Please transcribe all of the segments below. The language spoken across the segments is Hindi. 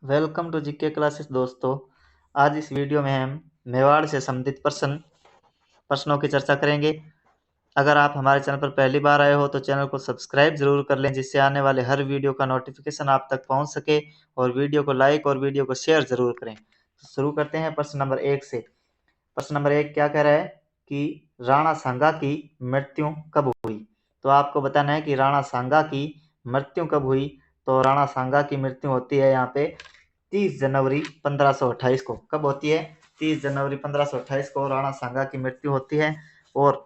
वेलकम टू जीके क्लासेस दोस्तों। आज इस वीडियो में हम मेवाड़ से संबंधित प्रश्नों की चर्चा करेंगे। अगर आप हमारे चैनल पर पहली बार आए हो तो चैनल को सब्सक्राइब जरूर कर लें, जिससे आने वाले हर वीडियो का नोटिफिकेशन आप तक पहुंच सके। और वीडियो को लाइक और वीडियो को शेयर जरूर करें। तो शुरू करते हैं प्रश्न नंबर 1 से। प्रश्न नंबर 1 क्या कह रहा है कि राणा सांगा की मृत्यु कब हुई। तो आपको बताना है कि राणा सांगा की मृत्यु कब हुई। तो राणा सांगा की मृत्यु होती है यहाँ पे 30 जनवरी 1528 को। कब होती है? 30 जनवरी 1528 को राणा सांगा की मृत्यु होती है। और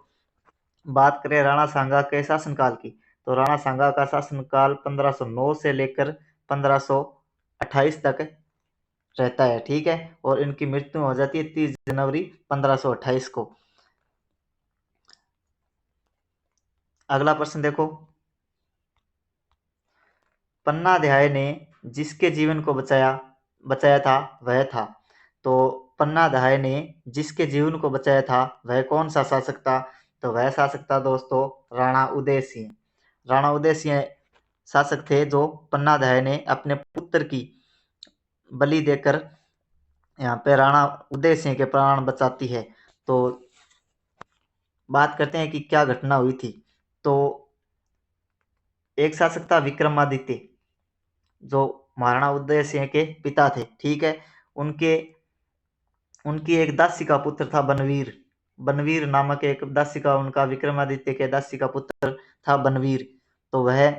बात करें राणा सांगा के शासनकाल की, तो राणा सांगा का शासनकाल 1509 से लेकर 1528 तक रहता है। ठीक है, और इनकी मृत्यु हो जाती है 30 जनवरी 1528 को। अगला प्रश्न देखो, पन्नाध्याय ने जिसके जीवन को बचाया था वह था। तो पन्नाध्याय ने जिसके जीवन को बचाया था वह कौन सा शासक था। तो वह शासक था दोस्तों राणा उदय सिंह। राणा उदय सिंह शासक थे जो पन्नाध्याय ने अपने पुत्र की बलि देकर यहाँ पे राणा उदय सिंह के प्राण बचाती है। तो बात करते हैं कि क्या घटना हुई थी। तो एक शासक था विक्रमादित्य, जो महाराणा उदय सिंह के पिता थे। ठीक है, उनके उनकी एक दासी का पुत्र था बनवीर। बनवीर नामक एक दासी का, उनका विक्रमादित्य के दासी का पुत्र था बनवीर। तो वह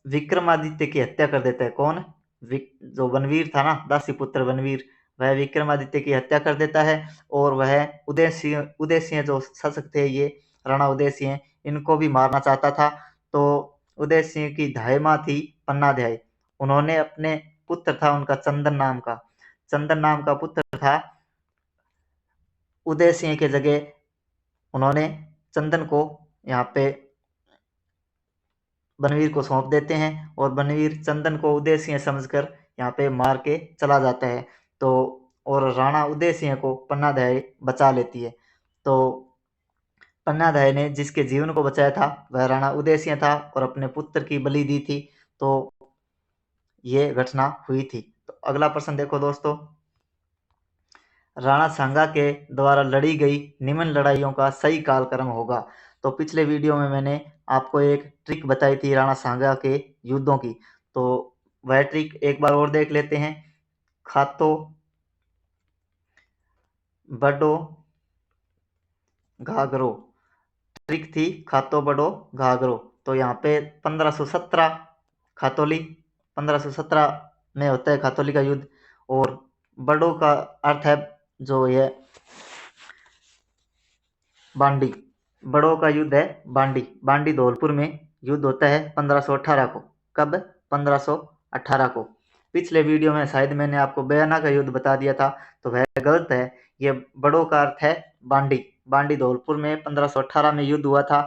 विक्रमादित्य की हत्या कर देता है। कौन? जो बनवीर था ना, दासी पुत्र बनवीर, वह विक्रमादित्य की हत्या कर देता है। और वह उदय सिंह जो शासक थे, ये राणा उदय सिंह, इनको भी मारना चाहता था। तो उदय सिंह की धायमा थी पन्नाध्याय। उन्होंने अपने पुत्र था उनका चंदन नाम का पुत्र था। उदय सिंह के जगह उन्होंने चंदन को यहाँ पे बनवीर को सौंप देते हैं। और बनवीर चंदन को उदय सिंह समझकर यहाँ पे मार के चला जाता है। तो और राणा उदय सिंह को पन्नाध्याय बचा लेती है। तो पन्नाध्याय ने जिसके जीवन को बचाया था वह राणा उदय सिंह था और अपने पुत्र की बलि दी थी। तो ये घटना हुई थी। तो अगला प्रश्न देखो दोस्तों, राणा सांगा के द्वारा लड़ी गई निम्न लड़ाइयों का सही कालक्रम होगा। तो पिछले वीडियो में मैंने आपको एक ट्रिक बताई थी राणा सांगा के युद्धों की। तो वह ट्रिक एक बार और देख लेते हैं। खातो बड़ो घाघरो, ट्रिक थी खातो बड़ो घाघरो। तो यहाँ पे 1517 खातोली, 1517 में होता है खातोली का युद्ध। और बड़ो का अर्थ है जो ये बांडी, बड़ों का युद्ध है बांडी धौलपुर में युद्ध होता है 1518 को। कब? 1518 को। पिछले वीडियो में शायद मैंने आपको बयाना का युद्ध बता दिया था, तो वह गलत है। ये बड़ों का अर्थ है बांडी धौलपुर में 1518 में युद्ध हुआ था।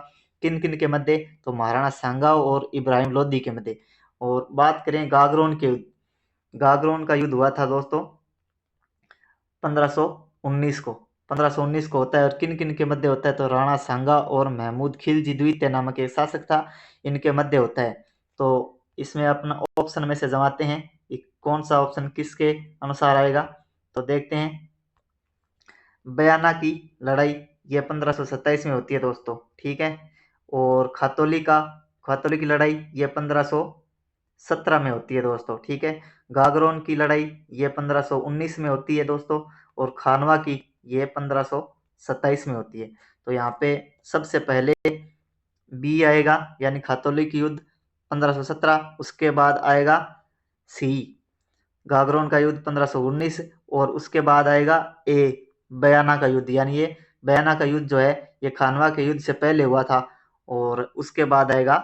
किन किन के मध्य? तो महाराणा सांगा और इब्राहिम लोधी के मध्य। और बात करें गागरोन के युद्ध, गागरोन का युद्ध हुआ था दोस्तों 1519 को। 1519 को होता है। और किन किन के मध्य होता है? तो राणा सांगा और महमूद खिलजी द्वितीय नामक एक शासक था, इनके मध्य होता है। तो इसमें अपना ऑप्शन में से जमाते हैं कि कौन सा ऑप्शन किसके अनुसार आएगा। तो देखते हैं, बयाना की लड़ाई ये 1527 में होती है दोस्तों। ठीक है, और खातोली की लड़ाई ये 1517 में होती है दोस्तों। ठीक है, गागरोन की लड़ाई ये 1519 में होती है दोस्तों। और खानवा की ये 1527 में होती है। तो यहाँ पे सबसे पहले बी आएगा, यानी खातोली की युद्ध 1517। उसके बाद आएगा सी, गागरोन का युद्ध 1519। और उसके बाद आएगा ए, बयाना का युद्ध। यानी ये बयाना का युद्ध जो है ये खानवा के युद्ध से पहले हुआ था। और उसके बाद आएगा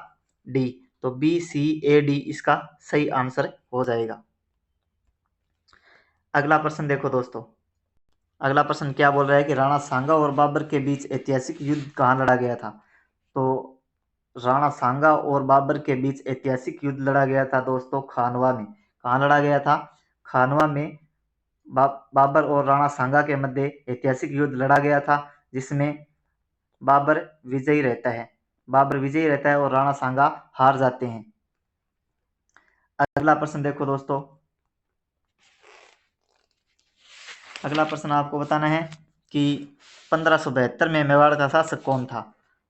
डी। तो बी सी ए डी इसका सही आंसर हो जाएगा। अगला प्रश्न देखो दोस्तों, अगला प्रश्न क्या बोल रहा है कि राणा सांगा और बाबर के बीच ऐतिहासिक युद्ध कहाँ लड़ा गया था। तो राणा सांगा और बाबर के बीच ऐतिहासिक युद्ध लड़ा गया था दोस्तों खानवा में। कहाँ लड़ा गया था? खानवा में बाबर और राणा सांगा के मध्य ऐतिहासिक युद्ध लड़ा गया था, जिसमें बाबर विजयी रहता है और राणा सांगा हार जाते हैं। अगला प्रश्न देखो दोस्तों, अगला प्रश्न आपको बताना है कि 1572 में मेवाड़ का शासक कौन था।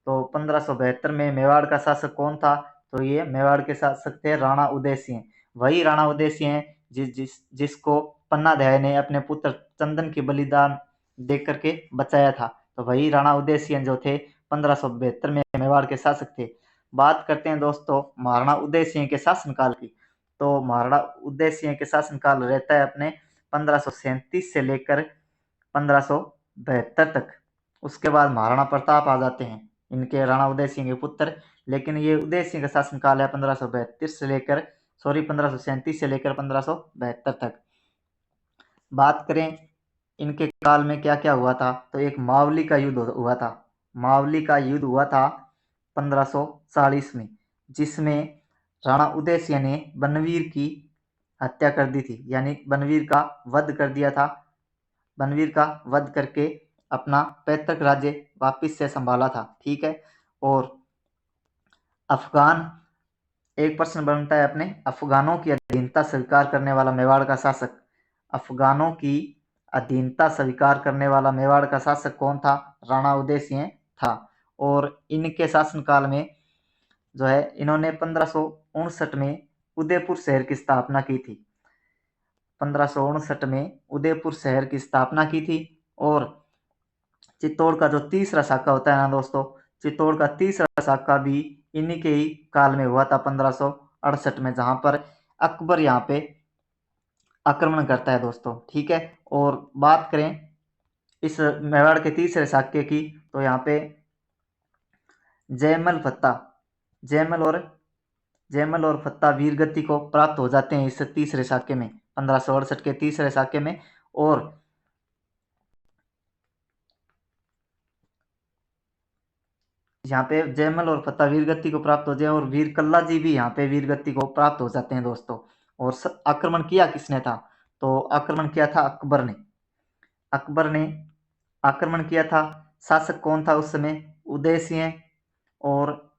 तो 1572 में मेवाड़ का शासक कौन था, तो ये मेवाड़ के शासक थे राणा उदय सिंह। वही राणा उदय सिंह जिसको पन्ना दयाल ने अपने पुत्र चंदन की बलिदान दे करके बचाया था। तो वही राणा उदय सिंह जो थे 1572 में मेवाड़ के शासक थे। बात करते हैं दोस्तों महाराणा उदय सिंह के शासनकाल की। तो महाराणा उदय सिंह के शासनकाल रहता है अपने 1537 से लेकर 1572 तक। उसके बाद महाराणा प्रताप आ जाते हैं, इनके राणा उदय सिंह के पुत्र। लेकिन ये उदय सिंह का शासनकाल है 1537 से लेकर 1572 तक। बात करें इनके काल में क्या क्या हुआ था, तो एक मावली का युद्ध हुआ था। मावली का युद्ध हुआ था 1540 में, जिसमें राणा उदय सिंह ने बनवीर की हत्या कर दी थी, यानी बनवीर का वध कर दिया था। बनवीर का वध करके अपना पैतृक राज्य वापिस से संभाला था। ठीक है। और अफगान, एक प्रश्न बनता है अपने, अफगानों की अधीनता स्वीकार करने वाला मेवाड़ का शासक। अफगानों की अधीनता स्वीकार करने वाला मेवाड़ का शासक कौन था, राणा उदय सिंह था। और इनके शासनकाल में जो है इन्होंने 1559 में उदयपुर शहर की स्थापना की थी। 1559 में उदयपुर शहर की स्थापना की थी। और चित्तौड़ का जो तीसरा शाखा होता है ना दोस्तों, चित्तौड़ का तीसरा शाखा भी इन्हीं के ही काल में हुआ था 1568 में, जहां पर अकबर यहाँ पे आक्रमण करता है दोस्तों। ठीक है। और बात करें इस मेवाड़ के तीसरे शाक्य की, तो यहाँ पे जयमल फत्ता, जयमल और फत्ता वीरगति को प्राप्त हो जाते हैं इस तीसरे शाक्य में, 1568 के तीसरे शाक्य में। और यहाँ पे जयमल और फत्ता वीरगति को प्राप्त हो जाए, और वीर कल्ला जी भी यहाँ पे वीरगति को प्राप्त हो जाते हैं दोस्तों। और आक्रमण किया किसने था, तो आक्रमण किया था अकबर ने। अकबर ने आक्रमण किया था। शासक कौन था उस समय, उदय सिंह। और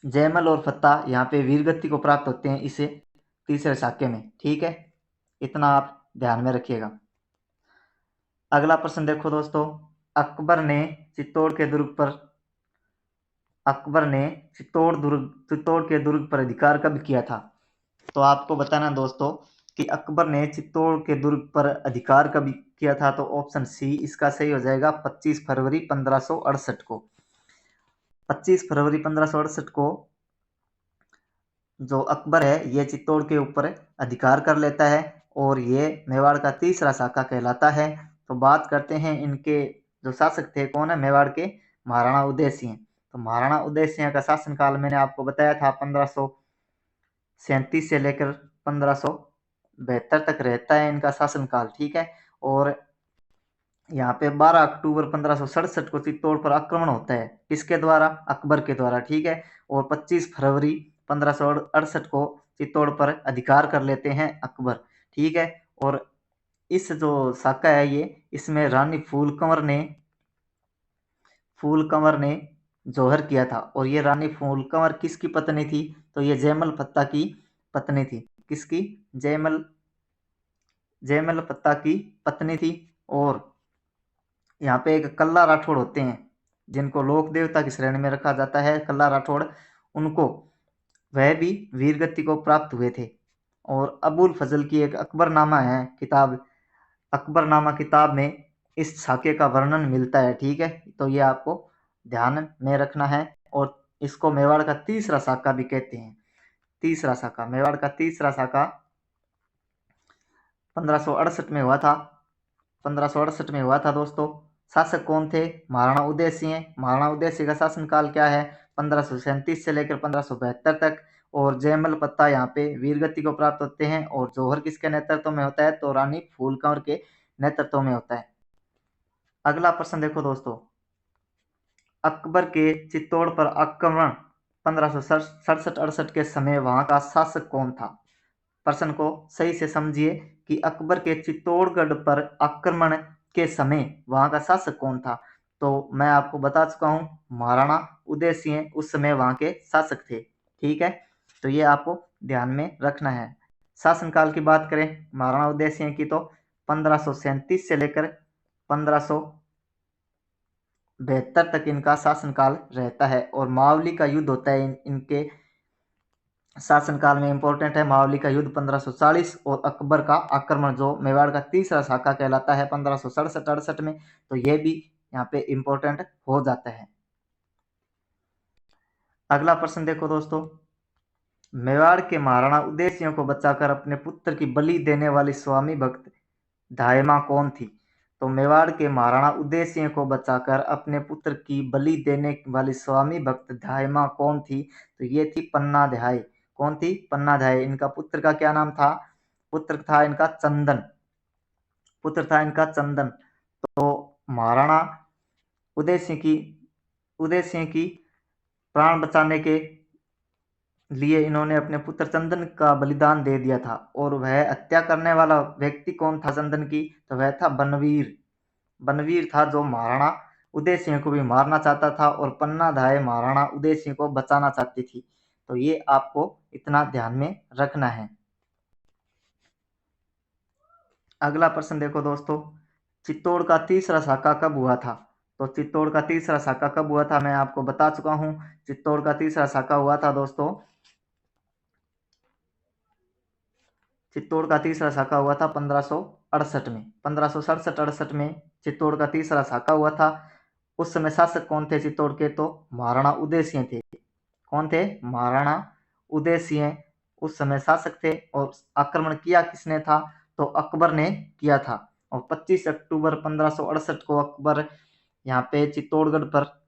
जयमल और फत्ता यहाँ पे वीरगति को प्राप्त होते हैं इसे तीसरे शाक्य में। ठीक है, इतना आप ध्यान में रखिएगा। अगला प्रश्न देखो दोस्तों, अकबर ने चित्तौड़ के दुर्ग पर चित्तौड़ के दुर्ग पर अधिकार कब किया था। तो आपको बताना दोस्तों कि अकबर ने चित्तौड़ के दुर्ग पर अधिकार कब किया था, तो ऑप्शन सी इसका सही हो जाएगा 25 फरवरी 1568 को। 25 फरवरी 1568 को जो अकबर है ये चित्तौड़ के ऊपर अधिकार कर लेता है, और ये मेवाड़ का तीसरा शाखा कहलाता है। तो बात करते हैं इनके जो शासक थे कौन है, मेवाड़ के महाराणा उदय सिंह। तो महाराणा उदय सिंह का शासनकाल मैंने आपको बताया था 1537 से लेकर 1572 तक रहता है इनका शासनकाल। ठीक है। और यहाँ पे 12 अक्टूबर 1567 को चित्तौड़ पर आक्रमण होता है, किसके द्वारा, अकबर के द्वारा। ठीक है। और 25 फरवरी 1568 को चित्तौड़ पर अधिकार कर लेते हैं अकबर। ठीक है। और इस जो शाखा है ये, इसमें रानी फूल कंवर ने जौहर किया था। और ये रानी फूल कंवर किसकी पत्नी थी, तो ये जयमल फत्ता की पत्नी थी। किसकी, जयमल फत्ता की पत्नी थी। और यहाँ पे एक कल्ला राठौड़ होते हैं, जिनको लोक देवता की श्रेणी में रखा जाता है, कल्ला राठौड़, उनको वह भी वीरगति को प्राप्त हुए थे। और अबुल फजल की एक अकबरनामा है किताब, अकबरनामा किताब में इस शाखे का वर्णन मिलता है। ठीक है। तो ये आपको ध्यान में रखना है। और इसको मेवाड़ का तीसरा शाखा भी कहते हैं। तीसरा शाखा, मेवाड़ का तीसरा शाखा 1568 में हुआ था। 1568 में हुआ था दोस्तों। शासक कौन थे, महाराणा उदय सिंह। महाराणा उदय सिंह का शासनकाल क्या है, 1537 से लेकर 1572 तक। और जयमल पत्ता यहाँ पे वीरगति को प्राप्त होते हैं। और जौहर किसके नेतृत्व में होता है, तो रानी फूल कंवर के नेतृत्व में होता है। अगला प्रश्न देखो दोस्तों, अकबर के चित्तौड़ पर आक्रमण 1567-68 के समय वहां का शासक कौन था। प्रश्न को सही से समझिए कि अकबर के चित्तौड़गढ़ पर आक्रमण के समय वहां का शासक कौन था। तो मैं आपको बता चुका हूं, महाराणा उदय सिंह उस समय वहां के शासक थे। ठीक है। तो ये आपको ध्यान में रखना है। शासनकाल की बात करें महाराणा उदय सिंह की तो 1537 से लेकर 1572 तक इनका शासनकाल रहता है। और मावली का युद्ध होता है इनके शासनकाल में, इंपॉर्टेंट है मावली का युद्ध 1540 और अकबर का आक्रमण जो मेवाड़ का तीसरा शाखा कहलाता है 1567-68 में, तो ये भी यहाँ पे इंपॉर्टेंट हो जाता है। अगला प्रश्न देखो दोस्तों, मेवाड़ के महाराणा उदय सिंह को बचाकर अपने पुत्र की बलि देने वाली स्वामी भक्त धायमा कौन थी? तो मेवाड़ के महाराणा उदय सिंह को बचाकर अपने पुत्र की बलि देने वाली स्वामी भक्त धायमा कौन थी? तो ये थी पन्नाधाय। कौन थी? पन्नाधाय। इनका पुत्र का क्या नाम था? पुत्र था इनका चंदन। पुत्र था इनका चंदन। तो महाराणा उदय सिंह की प्राण बचाने के लिए इन्होंने अपने पुत्र चंदन का बलिदान दे दिया था। और वह हत्या करने वाला व्यक्ति कौन था चंदन की? तो वह था बनवीर। बनवीर था जो महाराणा उदय सिंह को भी मारना चाहता था और पन्नाधाय महाराणा उदय सिंह को बचाना चाहती थी। तो ये आपको इतना ध्यान में रखना है। अगला प्रश्न देखो दोस्तों, चित्तौड़ का तीसरा साका कब हुआ था? तो चित्तौड़ का तीसरा साका कब हुआ था मैं आपको बता चुका हूं। चित्तौड़ का तीसरा साका हुआ था दोस्तों, चित्तौड़ का तीसरा साका हुआ था 1568 में। 1567-68 में चित्तौड़ का तीसरा साका हुआ था। उस समय शासक कौन थे चित्तौड़ के? तो महाराणा उदय सिंह थे। कौन थे? महाराणा उदय सिंह उस समय शासक थे। और आक्रमण किया किसने था? तो अकबर ने किया था। और 25 अक्टूबर 1568 को अकबर यहाँ पे चित्तौड़गढ़ पर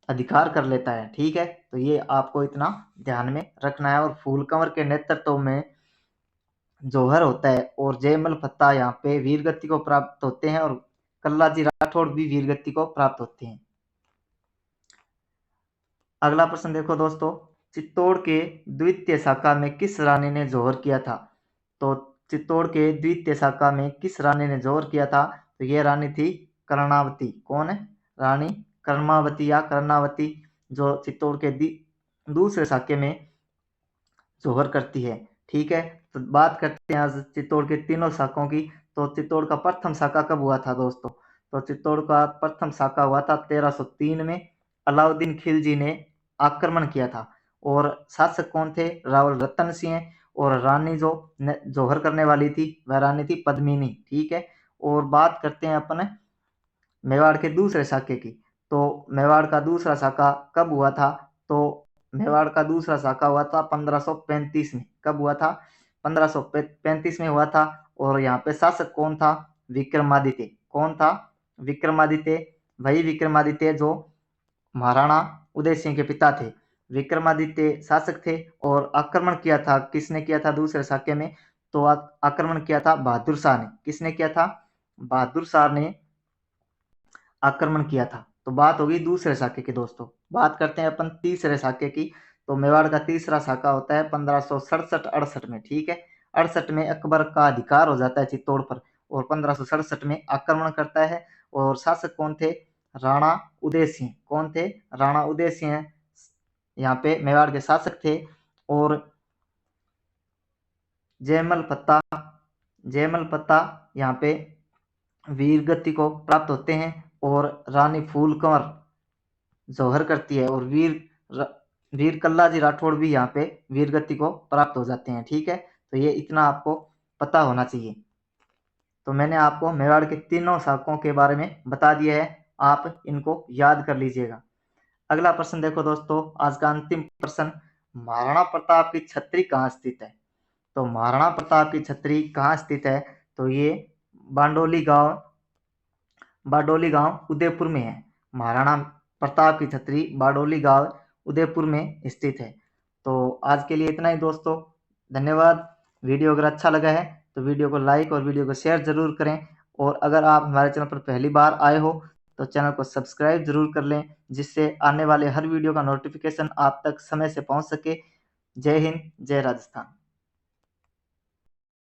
अधिकार कर लेता है। ठीक है, तो ये आपको इतना ध्यान में रखना है। और फूल कंवर के नेतृत्व में जौहर होता है और जयमल फत्ता यहाँ पे वीरगति को प्राप्त होते हैं और कल्लाजी राठौड़ भी वीरगति को प्राप्त होते हैं। अगला प्रश्न देखो दोस्तों, चित्तौड़ के द्वितीय शाखा में किस रानी ने जौहर किया था? तो चित्तौड़ के द्वितीय शाखा में किस रानी ने जौहर किया था? तो ये रानी थी कर्णावती। कौन है? रानी कर्मावती या कर्णावती, जो चित्तौड़ के दूसरे शाखे में जौहर करती है। ठीक है, तो बात करते हैं आज चित्तौड़ के तीनों शाखाओं की। तो चित्तौड़ का प्रथम शाखा कब हुआ था दोस्तों? तो चित्तौड़ का प्रथम शाखा हुआ था 1303 में। अलाउद्दीन खिलजी ने आक्रमण किया था। और शासक कौन थे? रावल रतन सिंह। और रानी जो जौहर करने वाली थी वह रानी थी पद्मिनी। ठीक है, और बात करते हैं अपन मेवाड़ के दूसरे शाखे की। तो मेवाड़ का दूसरा शाखा कब हुआ था? तो मेवाड़ का दूसरा शाखा हुआ था 1535 में। कब हुआ था? 1535 में हुआ था। और यहाँ पे शासक कौन था? विक्रमादित्य। कौन था? विक्रमादित्य। वही विक्रमादित्य जो महाराणा उदय सिंह के पिता थे। विक्रमादित्य शासक थे। और आक्रमण किया था, किसने किया था दूसरे शाखे में? तो आक्रमण किया था बहादुर शाह ने। किसने किया था? बहादुर शाह ने आक्रमण किया था। तो बात होगी दूसरे शाखे की दोस्तों। बात करते हैं अपन तीसरे शाखे की। तो मेवाड़ का तीसरा शाखा होता है 1567-68 में। ठीक है, 68 में अकबर का अधिकार हो जाता है चित्तौड़ पर और 1567 में आक्रमण करता है। और शासक कौन थे? राणा उदय सिंह। कौन थे? राणा उदय सिंह यहाँ पे मेवाड़ के शासक थे। और जयमल पत्ता यहाँ पे वीरगति को प्राप्त होते हैं। और रानी फूल कंवर जौहर करती है। और वीर कल्लाजी राठौड़ भी यहाँ पे वीरगति को प्राप्त हो जाते हैं। ठीक है, तो ये इतना आपको पता होना चाहिए। तो मैंने आपको मेवाड़ के तीनों शाखाओं के बारे में बता दिया है, आप इनको याद कर लीजिएगा। अगला प्रश्न देखो दोस्तों, आज का अंतिम प्रश्न, महाराणा प्रताप की छत्री कहाँ स्थित है? तो महाराणा प्रताप की छत्री कहाँ स्थित है? तो ये बारडोली गांव उदयपुर में है। महाराणा प्रताप की छत्री बारडोली गांव उदयपुर में स्थित है। तो आज के लिए इतना ही दोस्तों, धन्यवाद। वीडियो अगर अच्छा लगा है तो वीडियो को लाइक और वीडियो को शेयर जरूर करें। और अगर आप हमारे चैनल पर पहली बार आए हो तो चैनल को सब्सक्राइब जरूर कर लें, जिससे आने वाले हर वीडियो का नोटिफिकेशन आप तक समय से पहुंच सके। जय हिंद, जय राजस्थान।